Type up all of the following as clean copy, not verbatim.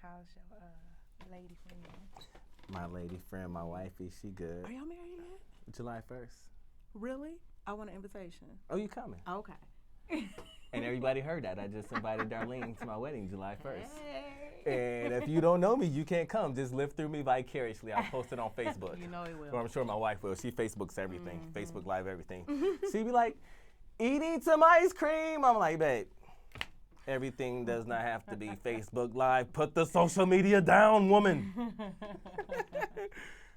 How's your lady friend? My lady friend, my wifey, she good. Are y'all married yet? July 1st. Really? I want an invitation. Oh, you coming? Okay. And everybody heard that. I just invited Darlene to my wedding July 1st. Hey. And if you don't know me, you can't come. Just live through me vicariously. I'll post it on Facebook. You know it will. Well, I'm sure my wife will. She Facebooks everything. Facebook Live everything. She be like, eating some ice cream. I'm like, babe, everything does not have to be Facebook Live. Put the social media down, woman.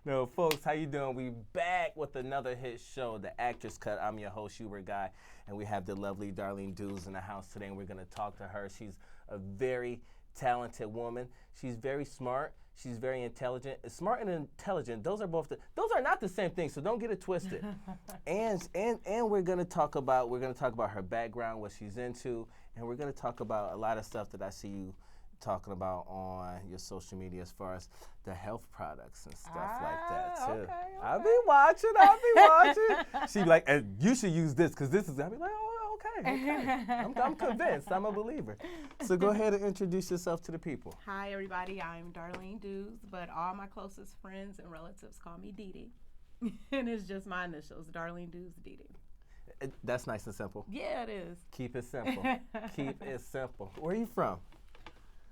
No, folks, how you doing? We back with another hit show, The Actress Cut. I'm your host, HUBERT GUY, and we have the lovely Darlene Dues in the house today, and we're going to talk to her. She's a very talented woman. She's very smart. She's very intelligent. Smart and intelligent, those are not the same thing, so don't get it twisted. and we're going to talk about her background, what she's into, and we're going to talk about a lot of stuff that I see you talking about on your social media as far as the health products and stuff like that too. Okay. I'll be watching. She'd be like, and you should use this because this is, I'll be like, oh, okay. I'm convinced. I'm a believer. So go ahead and introduce yourself to the people. Hi, everybody. I'm Darlene Dues, but all my closest friends and relatives call me Dee Dee. And it's just my initials, Darlene Dues Dee Dee. That's nice and simple. Yeah, it is. Keep it simple. Keep it simple. Where are you from?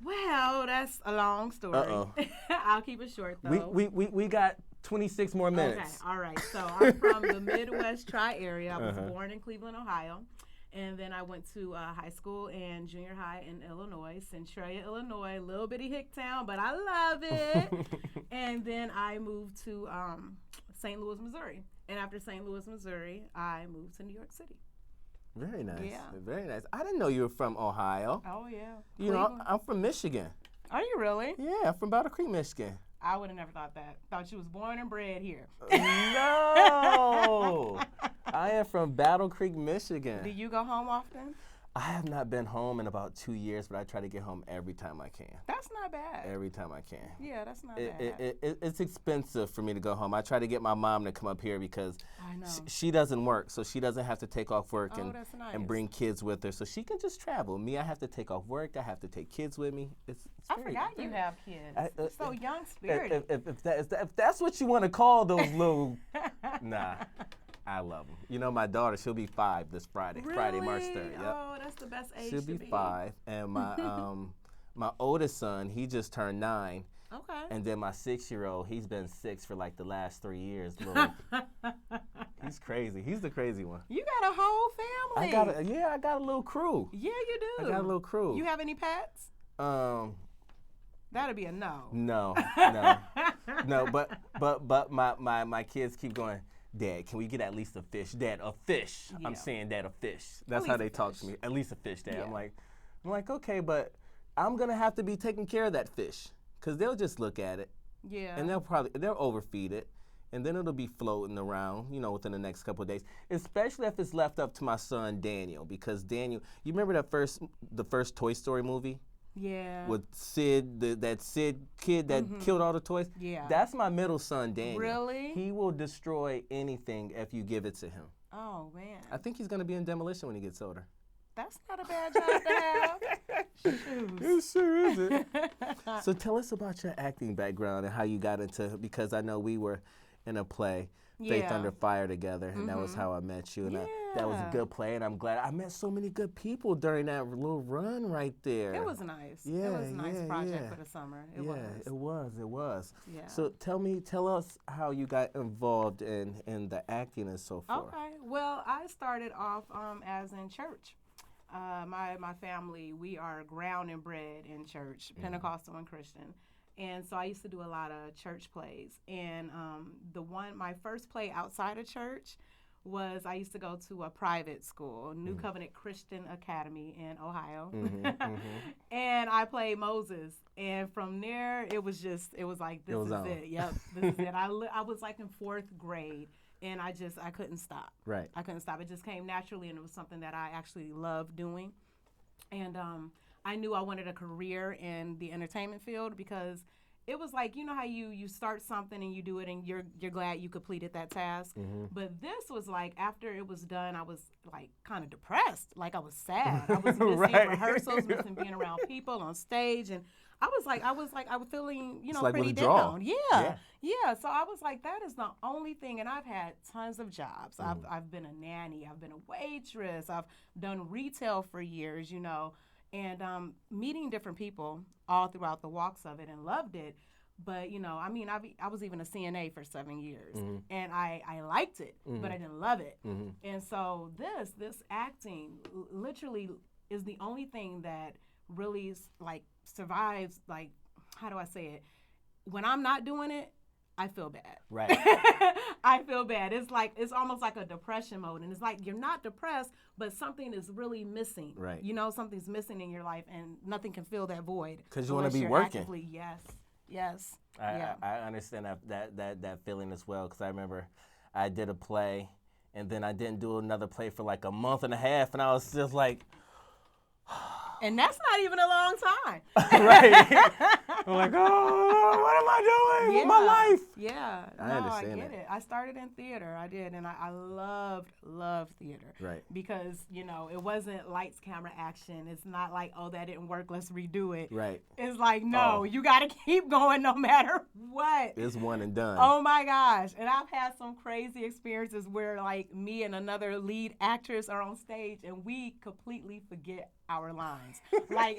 Well, that's a long story. Uh-oh. I'll keep it short, though. We got 26 more minutes. Okay, all right. So I'm from the Midwest Tri-area. I was born in Cleveland, Ohio. And then I went to high school and junior high in Illinois, Centralia, Illinois, little bitty hick town, but I love it. And then I moved to St. Louis, Missouri. And after St. Louis, Missouri, I moved to New York City. Very nice. Yeah. Very nice. I didn't know you were from Ohio. Oh, yeah. You know, I'm from Michigan. Are you really? Yeah, I'm from Battle Creek, Michigan. I would have never thought that. Thought you was born and bred here. No! I am from Battle Creek, Michigan. Do you go home often? I have not been home in about 2 years, but I try to get home every time I can. That's not bad. Every time I can. Yeah, that's not bad. It's expensive for me to go home. I try to get my mom to come up here because I know. she doesn't work, so she doesn't have to take off work That's nice. and bring kids with her, so she can just travel. Me, I have to take off work. I have to take kids with me. I forgot you have kids. You're so young spirited. If that's what you want to call those little, nah. I love them. You know, my daughter, she'll be 5 this Friday. Really? Friday, March 3rd. Yep. Oh, that's the best age She'll to be 5. And my my oldest son, he just turned 9. Okay. And then my 6-year-old, he's been 6 for like the last 3 years. He's crazy. He's the crazy one. You got a whole family. I got a little crew. Yeah, you do. I got a little crew. You have any pets? That'd be a no. No. But my kids keep going, Dad, can we get at least a fish? Dad, a fish. Yeah. I'm saying, Dad, a fish. That's how they talk to me. At least a fish, Dad. Yeah. I'm like, okay, but I'm gonna have to be taking care of that fish, cause they'll just look at it. Yeah. And they'll overfeed it, and then it'll be floating around, within the next couple of days. Especially if it's left up to my son Daniel, because Daniel, you remember the first Toy Story movie? Yeah. With Sid, that Sid kid that killed all the toys? Yeah. That's my middle son, Daniel. Really? He will destroy anything if you give it to him. Oh, man. I think he's going to be in demolition when he gets older. That's not a bad job to have. Shoes. It sure isn't. So tell us about your acting background and how you got into, because I know we were in a play, Faith Under Fire, together, and that was how I met you. And that was a good play, and I'm glad I met so many good people during that little run right there. It was nice. Yeah, it was a nice project for the summer. It was. Yeah. So tell us how you got involved in the acting and so forth. Okay. Well, I started off as in church. My family, we are ground and bred in church, Pentecostal and Christian. And so I used to do a lot of church plays. And my first play outside of church was I used to go to a private school, New Covenant Christian Academy in Ohio. And I played Moses. And from there, it was like, this is it. Yep, this is it. I was like in 4th grade. And I couldn't stop. Right. I couldn't stop. It just came naturally, and it was something that I actually loved doing. And I knew I wanted a career in the entertainment field because it was like, you know how you start something and you do it and you're glad you completed that task. But this was like, after it was done, I was like kind of depressed. Like I was sad. I was missing rehearsals, missing being around people on stage, and I was feeling, It's like pretty withdrawal. down. Yeah. So I was like, that is the only thing. And I've had tons of jobs. I've been a nanny. I've been a waitress. I've done retail for years, and meeting different people all throughout the walks of it and loved it. But, I was even a CNA for 7 years, and I liked it, but I didn't love it. And so this acting literally is the only thing that really survives, how do I say it? When I'm not doing it, I feel bad. Right. I feel bad. It's almost like a depression mode, and it's like you're not depressed, but something is really missing. Right. Something's missing in your life, and nothing can fill that void. Because you want to be working. Actively, yes. I understand that feeling as well, because I remember I did a play, and then I didn't do another play for like a month and a half, and I was just like, and that's not even a long time. Right. I'm like, oh, what am I doing with my life? Yeah. I understand I get it. I started in theater. I did. And I loved theater. Right. Because, it wasn't lights, camera, action. It's not like, oh, that didn't work, let's redo it. Right. It's like, no, you got to keep going no matter what. It's one and done. Oh, my gosh. And I've had some crazy experiences where, me and another lead actress are on stage, and we completely forget our lines.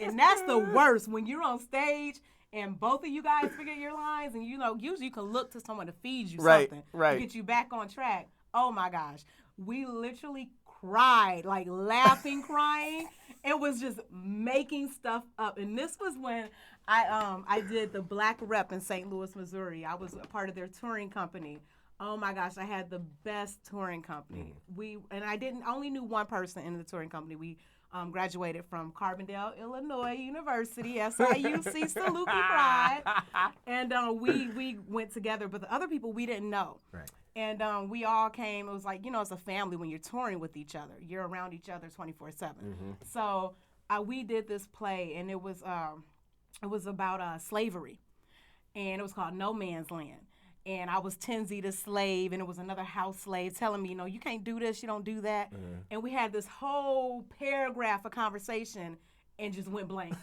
And that's the worst, when you're on stage and both of you guys forget your lines, and usually you can look to someone to feed you something to get you back on track. Oh my gosh, we literally cried, laughing, crying. It was just making stuff up. And this was when I did the Black Rep in St. Louis, Missouri. I was a part of their touring company. Oh my gosh, I had the best touring company. I only knew one person in the touring company. We graduated from Carbondale, Illinois University, SIUC, Saluki Pride. And we went together, but the other people we didn't know. Right. And we all came. It was like, it's a family when you're touring with each other. You're around each other 24/7. So we did this play, and it was about slavery. And it was called No Man's Land. And I was Tenzi the slave, and it was another house slave telling me, you can't do this, you don't do that. And we had this whole paragraph of conversation and just went blank.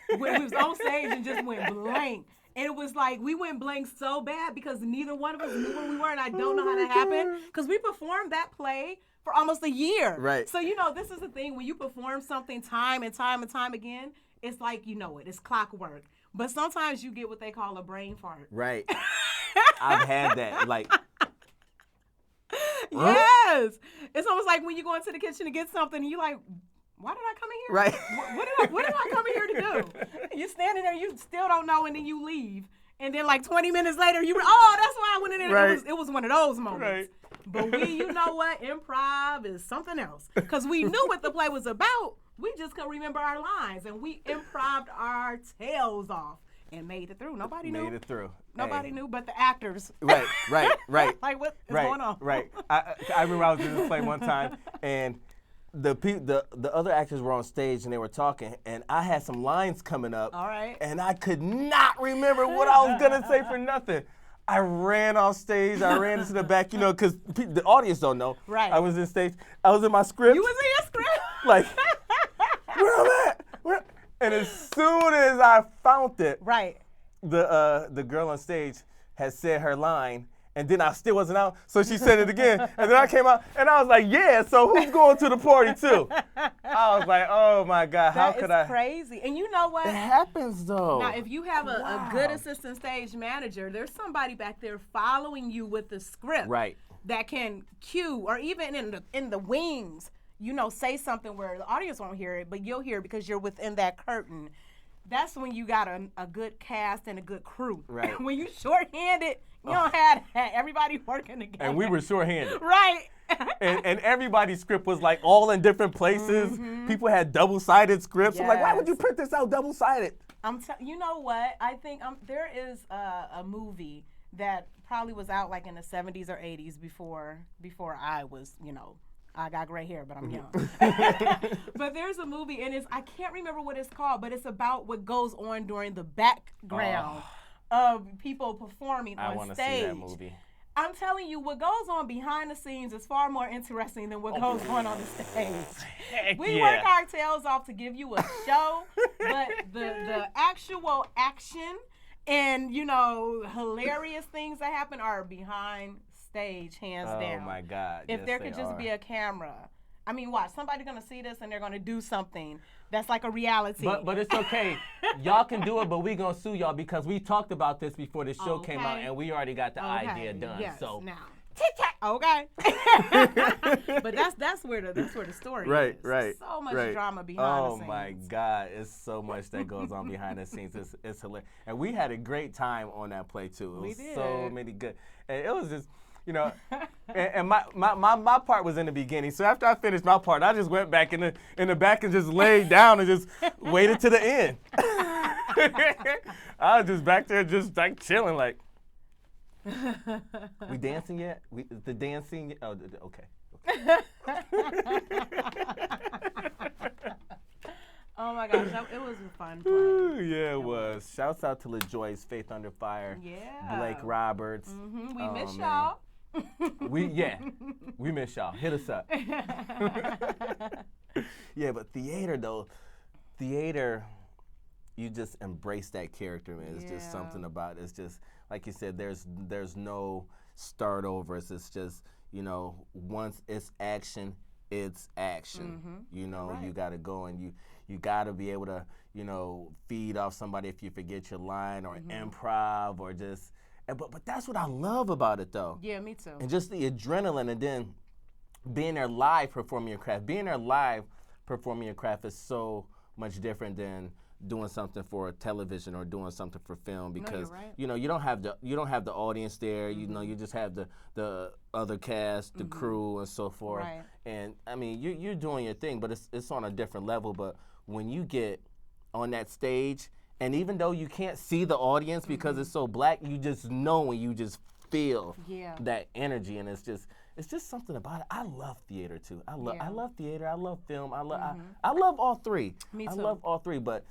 We was on stage and just went blank. And it was like, we went blank so bad because neither one of us knew where we were, and I don't know how that happened. Because we performed that play for almost a year. Right. So, this is the thing, when you perform something time and time and time again, it's like, it's clockwork. But sometimes you get what they call a brain fart. Right. I've had that, Yes. It's almost like when you go into the kitchen to get something, and you're like, why did I come in here? Right. What did I come in here to do? You're standing there, you still don't know, and then you leave. And then 20 minutes later, that's why I went in there. Right. It was one of those moments. Right. But you know what? Improv is something else. Because we knew what the play was about. We just couldn't remember our lines. And we improv'd our tails off and made it through. Nobody knew. Made it through. Nobody knew but the actors. Right. What is going on? Right. I remember I was in this play one time, and the other actors were on stage and they were talking, and I had some lines coming up. All right. And I could not remember what I was gonna say for nothing. I ran off stage. I ran into the back, because the audience don't know. Right. I was in stage. I was in my script. You was in your script? Where I'm at? And as soon as I found it, right, the girl on stage had said her line, and then I still wasn't out, so she said it again. And then I came out, and I was like, yeah, so who's going to the party too? I was like, oh my God, how could I? That's crazy. And you know what? It happens though. Now, if you have a good assistant stage manager, there's somebody back there following you with the script. Right. That can cue, or even in the wings, say something where the audience won't hear it, but you'll hear it because you're within that curtain. That's when you got a good cast and a good crew. Right. When you shorthanded, you don't have everybody working together. And we were shorthanded. Right. and everybody's script was all in different places. People had double-sided scripts. Yes. I'm like, why would you print this out double-sided? You know what? I think there is a movie that probably was out in the 70s or 80s before I was, I got gray hair, but I'm young. But there's a movie, and I can't remember what it's called, but it's about what goes on during the background of people performing on stage. I want to see that movie. I'm telling you, what goes on behind the scenes is far more interesting than what goes on the stage. We work our tails off to give you a show, but the actual action and, you know, hilarious things that happen are behind stage, hands down. Oh, my God. If there could just be a camera. I mean, watch, somebody's going to see this and they're going to do something that's like a reality. But it's okay. Y'all can do it, but we going to sue y'all because we talked about this before the show came out, and we already got the idea done. Yes, so now. Tic-tac. Okay. But that's where the story is. Right. So much drama behind the scenes. Oh, my God. It's so much that goes on behind the scenes. It's hilarious. And we had a great time on that play, too. It was so many good. And it was just... You know, and my part was in the beginning. So after I finished my part, I just went back in the back and just laid down and just waited to the end. I was just back there just like chilling, like. We dancing yet? The dancing yet? Oh, okay. Oh my gosh, it was a fun play. Yeah, it was. Shouts out to LaJoyce, Faith Under Fire, Blake Roberts. Mm-hmm. We miss y'all. We miss y'all. Hit us up. Yeah, but theater though, you just embrace that character, man. It's just something about it. It's just like you said. There's no start overs. It's just, you know, once it's action, it's action. Mm-hmm. You know, you got to go and you got to be able to, you know, feed off somebody if you forget your line or improv or just. But that's what I love about it, though. Yeah, me too. And just the adrenaline, and then being there live performing your craft. Being there live performing your craft is so much different than doing something for television or doing something for film, because you know you don't have the audience there. You know, you just have the other cast, the crew, and so forth. Right. And I mean, you're doing your thing, but it's on a different level. But when you get on that stage, and even though you can't see the audience because it's so black, you just know and you just feel that energy, and it's just something about it. I love theater too. I love theater. I love film. I love all three. Me too. I love all three, but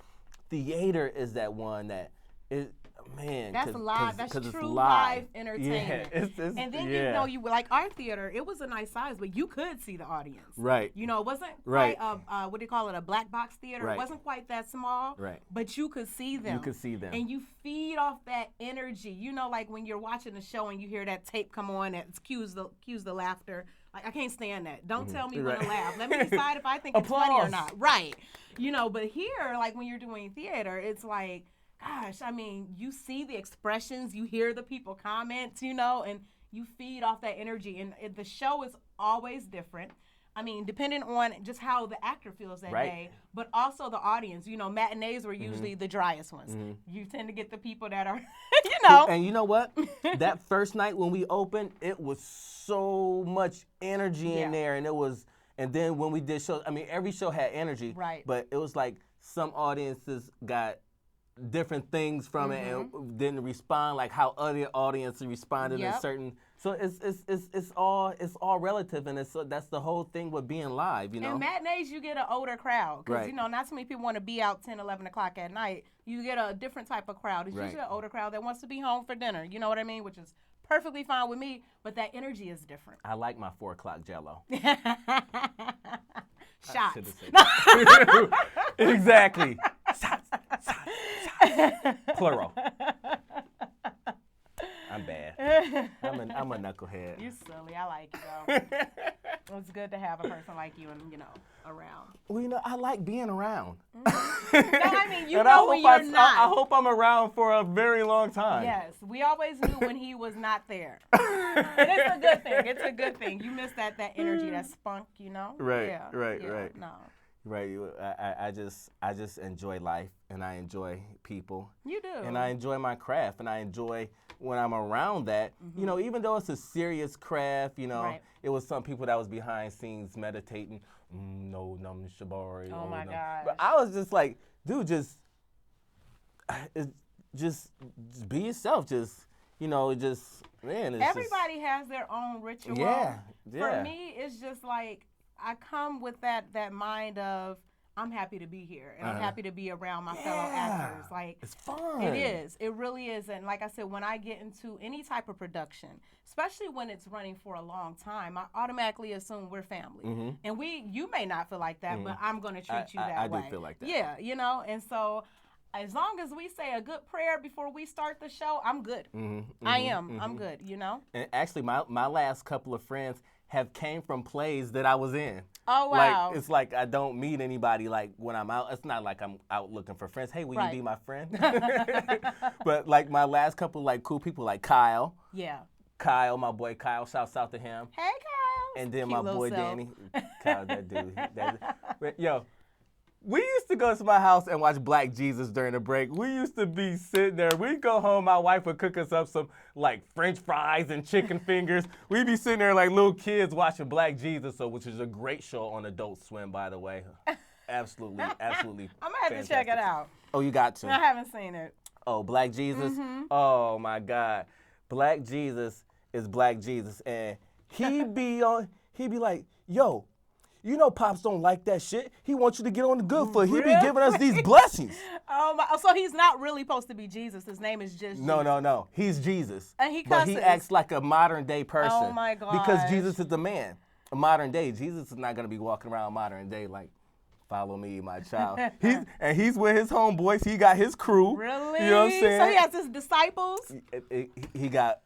theater is that one that is, man. That's live. That's true live entertainment. Yeah, it's, and then you know, you like our theater. It was a nice size, but you could see the audience. Right. You know, it wasn't quite what do you call it? A black box theater. Right. It wasn't quite that small. Right. But you could see them. You could see them. And you feed off that energy. You know, like when you're watching a show and you hear that tape come on that cues the laughter. Like, I can't stand that. Don't tell me when to laugh. Let me decide if I think it's funny or not. Right. You know, but here, like when you're doing theater, it's like, gosh, I mean, you see the expressions, you hear the people comment, you know, and you feed off that energy. And the show is always different. I mean, depending on just how the actor feels that day, but also the audience. You know, matinees were usually the driest ones. You tend to get the people that are, you know. And you know what? That first night when we opened, it was so much energy in there. And then when we did shows, I mean, every show had energy. Right. But it was like some audiences got different things from it and didn't respond like how other audiences responded in certain. So it's all relative, and that's the whole thing with being live, you know. And matinees, you get an older crowd because you know not so many people want to be out 10, 11 o'clock at night. You get a different type of crowd. It's usually an older crowd that wants to be home for dinner. You know what I mean? Which is perfectly fine with me, but that energy is different. I like my 4 o'clock Jell-O. Shots. Exactly. Shots. Plural. I'm bad. I'm a knucklehead. You silly. I like you though. It's good to have a person like you and around. Well, you know, I like being around. No, I mean, you know when you're not. I hope I'm around for a very long time. Yes, we always knew when he was not there. And it's a good thing. It's a good thing. You miss that energy, that spunk, you know. Right. No. Right. I just enjoy life, and I enjoy people. You do. And I enjoy my craft, and I enjoy when I'm around that. You know, even though it's a serious craft, you know, it was some people that was behind scenes meditating. No, num shabari. Oh my gosh. But I was just like, dude, just be yourself. Just, you know, just, man. It's everybody has their own ritual. Yeah. For me, it's just like, I come with that mind of I'm happy to be here, and I'm happy to be around my fellow actors. Like, it's fun. It is. It really is. And like I said, when I get into any type of production, especially when it's running for a long time, I automatically assume we're family. And you may not feel like that, but I'm going to treat you that way. I do feel like that. Yeah, you know, and so as long as we say a good prayer before we start the show, I'm good. I am. I'm good, you know? And actually, my last couple of friends have came from plays that I was in. Oh, wow. Like, it's like I don't meet anybody like when I'm out. It's not like I'm out looking for friends. Hey, will you be my friend? But like my last couple like cool people like Kyle. Yeah. Kyle, my boy Kyle, shouts out to him. Hey, Kyle. And then my boy Danny. Kyle, that dude. Yo, we used to go to my house and watch Black Jesus during the break. We used to be sitting there. We'd go home. My wife would cook us up some like French fries and chicken fingers. We'd be sitting there like little kids watching Black Jesus, which is a great show on Adult Swim, by the way. Absolutely, absolutely. I'm going to have to check it out. Oh, you got to. I haven't seen it. Oh, Black Jesus? Oh, my God. Black Jesus is Black Jesus. And he be like, yo, you know Pops don't like that shit. He wants you to get on the good foot. He be giving us these blessings. Oh my! So he's not really supposed to be Jesus. His name is just Jesus. No. He's Jesus. And he cusses. But he acts like a modern day person. Oh my God! Because Jesus is the man. A modern day. Jesus is not gonna be walking around modern day like, follow me, my child. He's with his homeboys. He got his crew. Really? You know what I'm saying? So he has his disciples. He got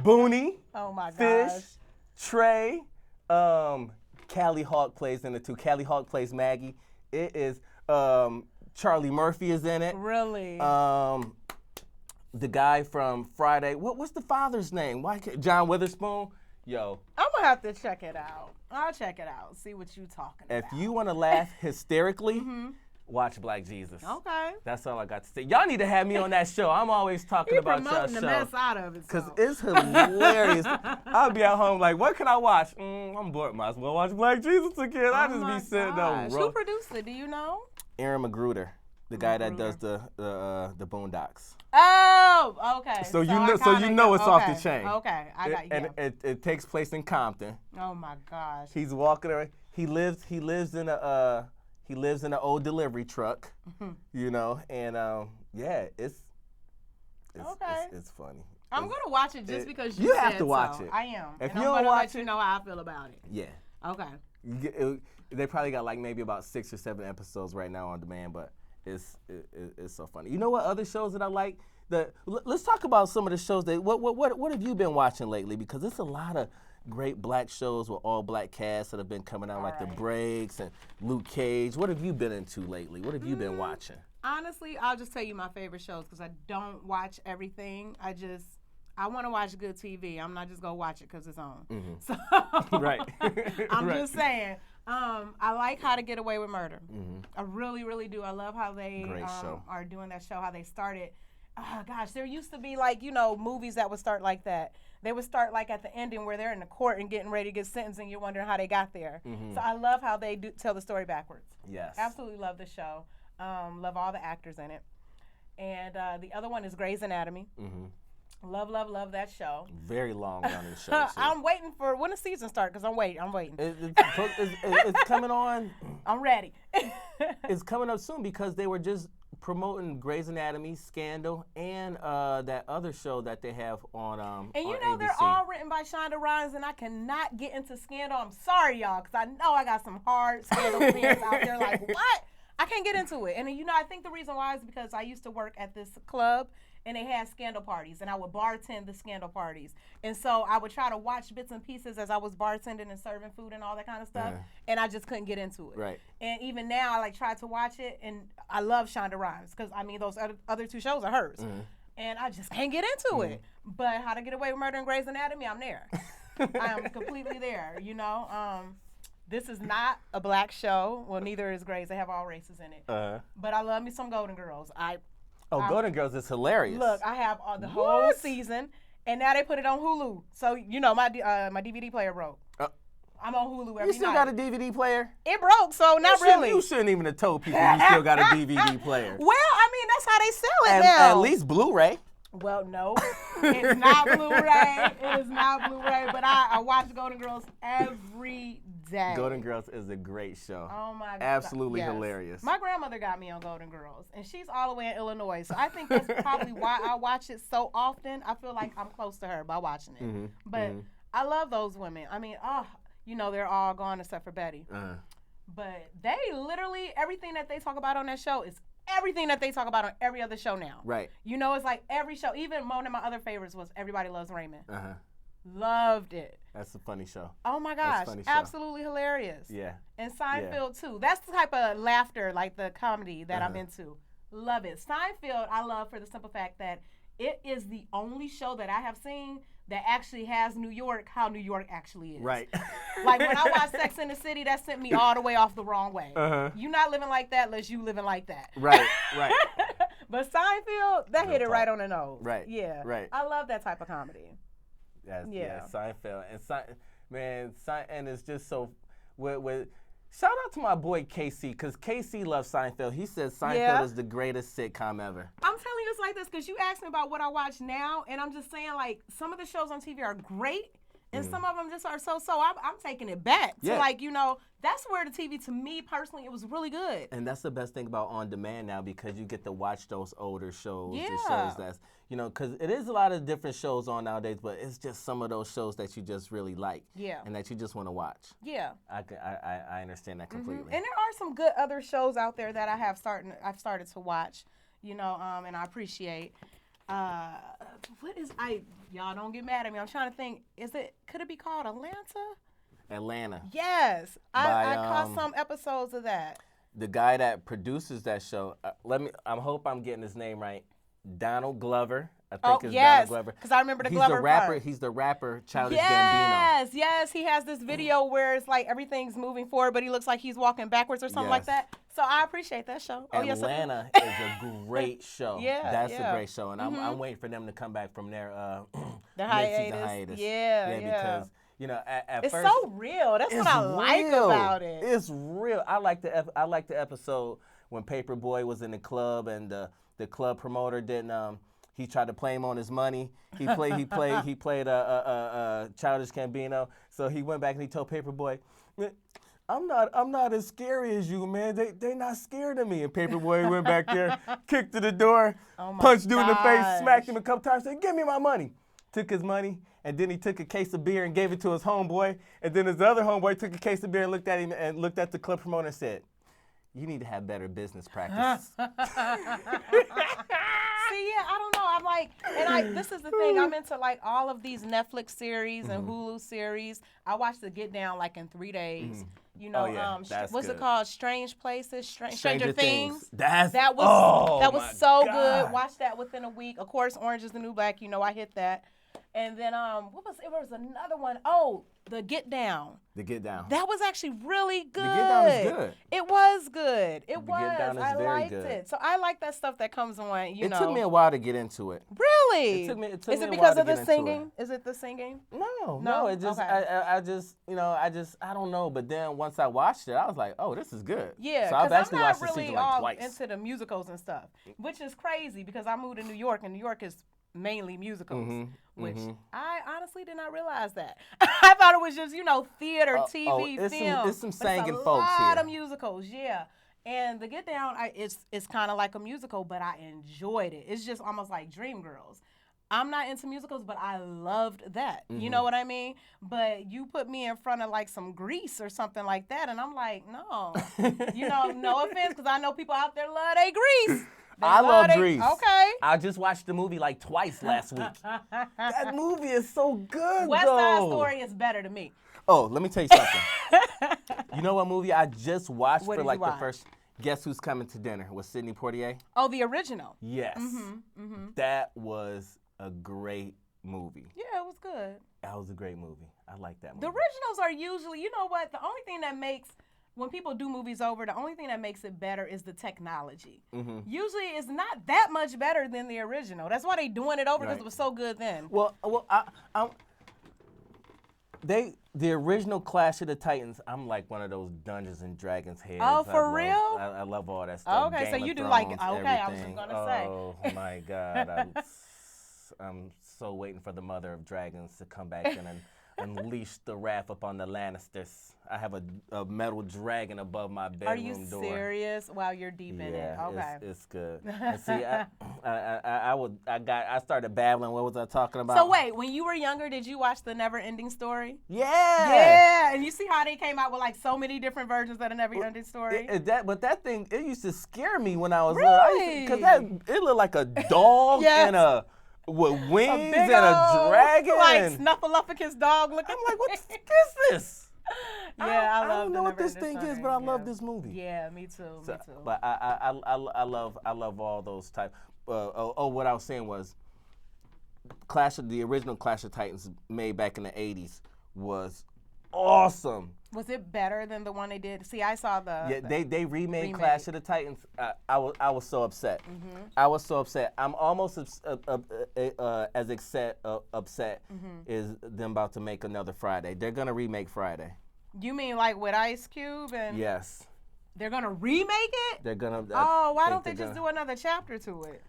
Booney. Oh my gosh. Fish. Trey. Callie Hawk plays in it too. Callie Hawk plays Maggie. It is Charlie Murphy is in it. Really? The guy from Friday. What's the father's name? John Witherspoon? Yo. I'm gonna have to check it out. I'll check it out. See what you talking about. If you want to laugh hysterically, watch Black Jesus. Okay. That's all I got to say. Y'all need to have me on that show. I'm always talking about y'all show. Promoting the mess out of it. Because it's hilarious. I'll be at home like, what can I watch? I'm bored. Might as well watch Black Jesus again. I just be sitting there. Who produced it? Do you know? Aaron Magruder, the guy that does the Boondocks. Oh, okay. So you know it's off the chain. Okay, I got you. And it takes place in Compton. Oh my gosh. He's walking around. He lives in an old delivery truck, you know, and it's funny. I'm gonna watch it just because you You said have to watch so. it. I am. If and you I'm don't gonna watch let you know how I feel about it. Yeah. Okay. They probably got like maybe about 6 or 7 episodes right now on demand, but it's so funny. You know what other shows that I like? Let's talk about some of the shows that what have you been watching lately? Because there's a lot of great Black shows with all Black casts that have been coming out, like The Breaks and Luke Cage. What have you been into lately? What have you been watching? Honestly, I'll just tell you my favorite shows because I don't watch everything. I want to watch good TV. I'm not just going to watch it because it's on. So, Right. I'm just saying. I like How to Get Away with Murder. I really, really do. I love how they are doing that show, how they started. Gosh, there used to be like, movies that would start like that. They would start like at the ending where they're in the court and getting ready to get sentenced and you're wondering how they got there. So I love how they tell the story backwards. Yes. Absolutely love the show. Love all the actors in it. And the other one is Grey's Anatomy. Love, love, love that show. Very long running show. I'm waiting for when the season starts because I'm waiting. It's coming on. I'm ready. It's coming up soon because they were just promoting Grey's Anatomy, Scandal, and that other show that they have on And you on know ABC. they're all written by Shonda Rhimes, and I cannot get into Scandal. I'm sorry, y'all, because I know I got some hard Scandal fans out there like, what? I can't get into it. And, I think the reason why is because I used to work at this club, and they had Scandal parties, and I would bartend the Scandal parties. And so I would try to watch bits and pieces as I was bartending and serving food and all that kind of stuff, and I just couldn't get into it. Right. And even now, I try to watch it, and I love Shonda Rhimes, because, those other 2 shows are hers. And I just can't get into it. But How to Get Away with Murder and Grey's Anatomy, I'm there. I am completely there, This is not a Black show. Well, neither is Grey's. They have all races in it. But I love me some Golden Girls. Golden Girls is hilarious. Look, I have the whole season, and now they put it on Hulu. So, my DVD player broke. I'm on Hulu every night. You still got a DVD player? It broke, so not really. You shouldn't even have told people you still got a DVD player. Well, that's how they sell it now. At least Blu-ray. Well, no. It's not Blu-ray. It is not Blu-ray. But I watch Golden Girls every day. Golden Girls is a great show. Oh my God. Absolutely Yes. hilarious. My grandmother got me on Golden Girls, and she's all the way in Illinois. So I think that's probably why I watch it so often. I feel like I'm close to her by watching it. But I love those women. I mean, they're all gone except for Betty. But they literally, everything that they talk about on that show is everything that they talk about on every other show now. Right. It's like every show. Even one of my other favorites was Everybody Loves Raymond. Loved it. That's a funny show. Oh my gosh, absolutely hilarious. Yeah. And Seinfeld too. That's the type of laughter, like the comedy that I'm into. Love it. Seinfeld, I love for the simple fact that it is the only show that I have seen that actually has New York how New York actually is. Right. Like when I watched Sex and the City, that sent me all the way off the wrong way. You're not living like that unless you living like that. Right. But Seinfeld, that hit it right on the nose. Right. Yeah. Right. I love that type of comedy. Yeah, Seinfeld. And it's just so, shout out to my boy KC, because KC loves Seinfeld. He says Seinfeld is the greatest sitcom ever. I'm telling you it's like this because you asked me about what I watch now, and I'm just saying, like, some of the shows on TV are great, and some of them just are so. I'm taking it back to, that's where the TV, to me personally, it was really good. And that's the best thing about on demand now, because you get to watch those older shows. The shows that's, because it is a lot of different shows on nowadays, but it's just some of those shows that you just really like. Yeah. And that you just want to watch. Yeah. I understand that completely. And there are some good other shows out there that I've started to watch, and I appreciate. Y'all don't get mad at me. I'm trying to think. Could it be called Atlanta? Yes. I caught some episodes of that. The guy that produces that show, I hope I'm getting his name right. Donald Glover. I think it's Donald Glover. Because I remember the Glover part. He's the rapper, Childish Gambino. Yes. He has this video where it's like everything's moving forward, but he looks like he's walking backwards or something like that. So I appreciate that show. Atlanta is a great show. That's a great show, and I'm waiting for them to come back from their hiatus. Yeah, because at it's first so real. That's what I like about it. It's real. I like the episode when Paperboy was in the club and the club promoter didn't. He tried to play him on his money. He played a Childish Gambino. So he went back and he told Paperboy, I'm not as scary as you, man. They not scared of me. And Paperboy went back there, kicked to the door, punched dude in the face, smacked him a couple times, said, "Give me my money." Took his money, and then he took a case of beer and gave it to his homeboy. And then his other homeboy took a case of beer and looked at him and looked at the club promoter and said, "You need to have better business practices." See, I don't know. I'm like, this is the thing. I'm into like all of these Netflix series and Hulu series. I watched The Get Down like in 3 days. What's it called? Strange Places, Stranger Things. That was so good. Watched that within a week. Of course, Orange is the New Black. I hit that. And then it was another one. Oh, The Get Down. The Get Down. That was actually really good. The Get Down is good. It was good. It was. The Get Down is I very liked good. it. So I like that stuff that comes on, It took me a while to get into it. Really? It took me Is it a because while of to the get into singing? it. Is it the singing? No. It just, okay. I don't know. But then once I watched it, I was like, oh, this is good. Yeah, so I've actually I'm not watched the really season like twice. into the musicals and stuff, which is crazy because I moved to New York, and New York is mainly musicals, which I honestly did not realize that. I thought it was just, theater, TV, film. It's some singing folks here. It's a lot of musicals, yeah. And The Get Down, it's kind of like a musical, but I enjoyed it. It's just almost like Dreamgirls. I'm not into musicals, but I loved that. You know what I mean? But you put me in front of like some Grease or something like that, and I'm like, no. No offense, because I know people out there love they Grease. I love Grease. Okay. I just watched the movie like twice last week. That movie is so good, West Side Story is better to me. Oh, let me tell you something. You know what movie I just watched the first? Guess Who's Coming to Dinner with Sidney Poitier? Oh, the original. Yes. That was a great movie. Yeah, it was good. That was a great movie. I like that movie. The originals are usually, you know what? The only thing that makes, when people do movies over, the only thing that makes it better is the technology. Usually it's not that much better than the original. That's why they doing it over, because it was so good then. The original Clash of the Titans, I'm like one of those Dungeons and Dragons heads. Oh, for real? I love all that stuff. Okay, Game so of you do Thrones, like it. Okay, everything. I was just going to say. Oh, my God. I'm so waiting for the Mother of Dragons to come back in unleash the wrath upon the Lannisters. I have a metal dragon above my bedroom door. Are you serious? Wow, you're deep in it. Okay. It's good. And see, I started babbling. What was I talking about? So wait, when you were younger, did you watch the Never Ending Story? Yeah. Yeah, and you see how they came out with like so many different versions of the Never Ending Story? But that thing, it used to scare me when I was really? little. Because it looked like a dog and with wings and a dragon. Like Snuffleupagus dog looking. I'm like, what is this? Yeah, I don't know what this thing is, but I love this movie. Yeah, me too. Me too. But I love all those type. What I was saying was, the original Clash of Titans made back in the '80s was awesome. Was it better than the one they did? See, I saw the. Yeah, they remade Clash of the Titans. I was so upset. I was so upset. I'm almost as upset as them about to make another Friday. They're gonna remake Friday. You mean like with Ice Cube and? Yes. They're gonna remake it? They're gonna. Why don't they just do another chapter to it?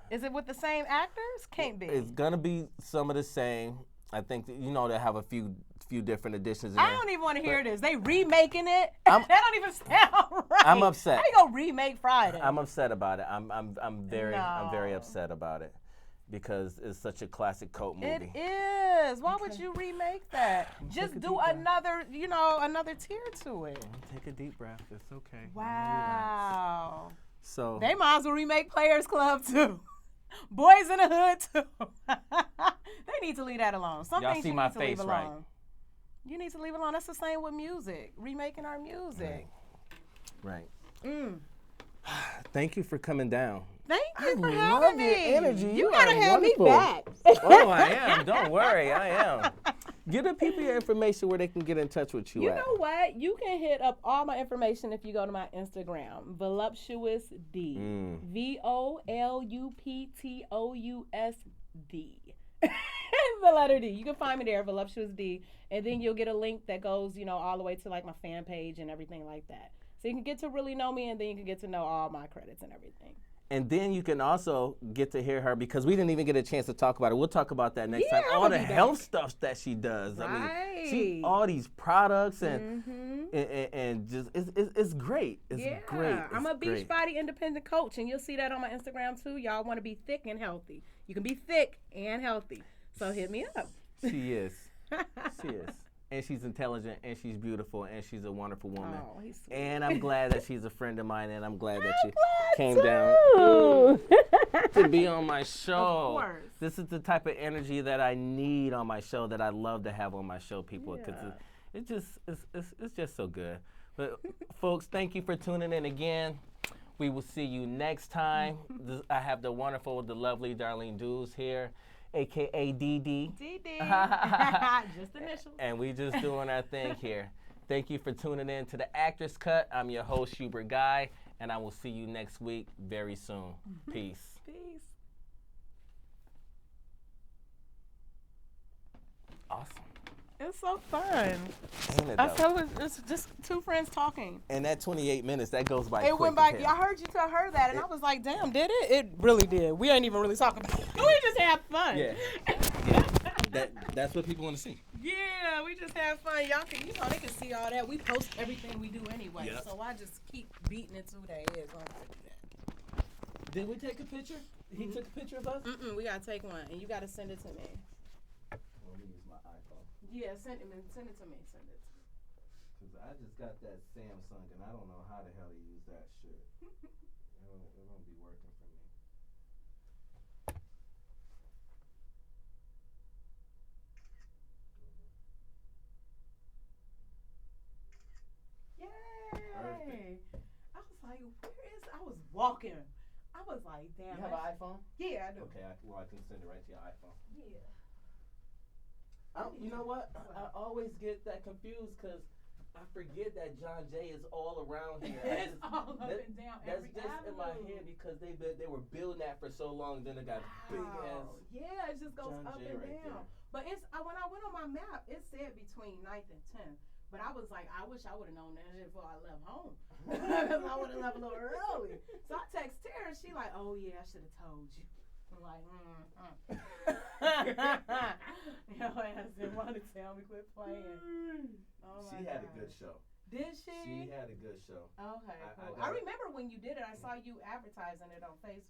Is it with the same actors? Can't be. It's gonna be some of the same. I think they have a few different editions. I don't even want to hear this. They remaking it. That don't even sound right. I'm upset. How you gonna remake Friday? I'm upset about it. I'm very upset about it because it's such a classic cult movie. It is. Why would you remake that? Just do another tier to it. Take a deep breath. It's okay. Wow. So they might as well remake Players Club too. Boys in the Hood too. They need to leave that alone. Some y'all things see you my need to face, leave right? alone. You need to leave it alone. That's the same with music. Remaking our music. Right. Thank you for coming down. Thank you for having me. Your energy. You gotta have wonderful. me back. Oh, I am. Don't worry, I am. Give the people your information where they can get in touch with you. You know what? You can hit up all my information if you go to my Instagram, Voluptuous D. VOLUPTOUSD. The letter D. You can find me there, Voluptuous D, and then you'll get a link that goes, all the way to like my fan page and everything like that. So you can get to really know me, and then you can get to know all my credits and everything. And then you can also get to hear her, because we didn't even get a chance to talk about it. We'll talk about that next time. All the health stuff that she does. Right. I mean, all these products and just it's great. It's great. I'm a Beachbody independent coach, and you'll see that on my Instagram too. Y'all want to be thick and healthy. You can be thick and healthy. So hit me up. She is. She is. And she's intelligent, and she's beautiful, and she's a wonderful woman. Oh, he's sweet. And I'm glad that she's a friend of mine, and I'm glad that you came down to be on my show. Of course. This is the type of energy that I need on my show, that I love to have on my show, people, because it's just so good. But folks, thank you for tuning in again. We will see you next time. I have the wonderful, the lovely Darlene Dues here, a.k.a. DD. Just initials. And we just doing our thing here. Thank you for tuning in to the Actors Cut. I'm your host, HUBERT GUY, and I will see you next week very soon. Peace. Peace. Awesome. It's so fun. Ain't it, I though? feel it's just two friends talking. And that 28 minutes, that goes by It quick went by. as hell. I heard you tell her that, and I was like, "Damn, did it? It really did. We ain't even really talking about it. We just had fun." Yeah. That's what people want to see. Yeah, we just had fun. Y'all can, they can see all that. We post everything we do anyway, Yep. so I just keep beating it to their heads. I don't gotta do that. Did we take a picture? He took a picture of us? We gotta take one, and you gotta send it to me. Let me use my iPhone. Yeah, send it to me. Send it to me. Because I just got that Samsung, and I don't know how the hell to use that shit. It won't be working for me. Yay! Perfect. I was like, I was walking. I was like, damn. You have an iPhone? Yeah, I do. Okay, I can send it right to your iPhone. Yeah. You know what? I always get that confused because I forget that John Jay is all around here. It's all up and down every That's just in my head because they were building that for so long. Then it got big ass. Yeah, it just goes John up Jay and right down. But it's when I went on my map, it said between 9th and 10th. But I was like, I wish I would have known that shit before I left home. Because I would have left a little early. So I text her, and she like, oh yeah, I should have told you. I'm like, Your ass didn't want to tell me quit playing. Oh my She had a gosh. good show. Did she? She had a good show. Okay, cool. I I remember when you did it. I saw you advertising it on Facebook.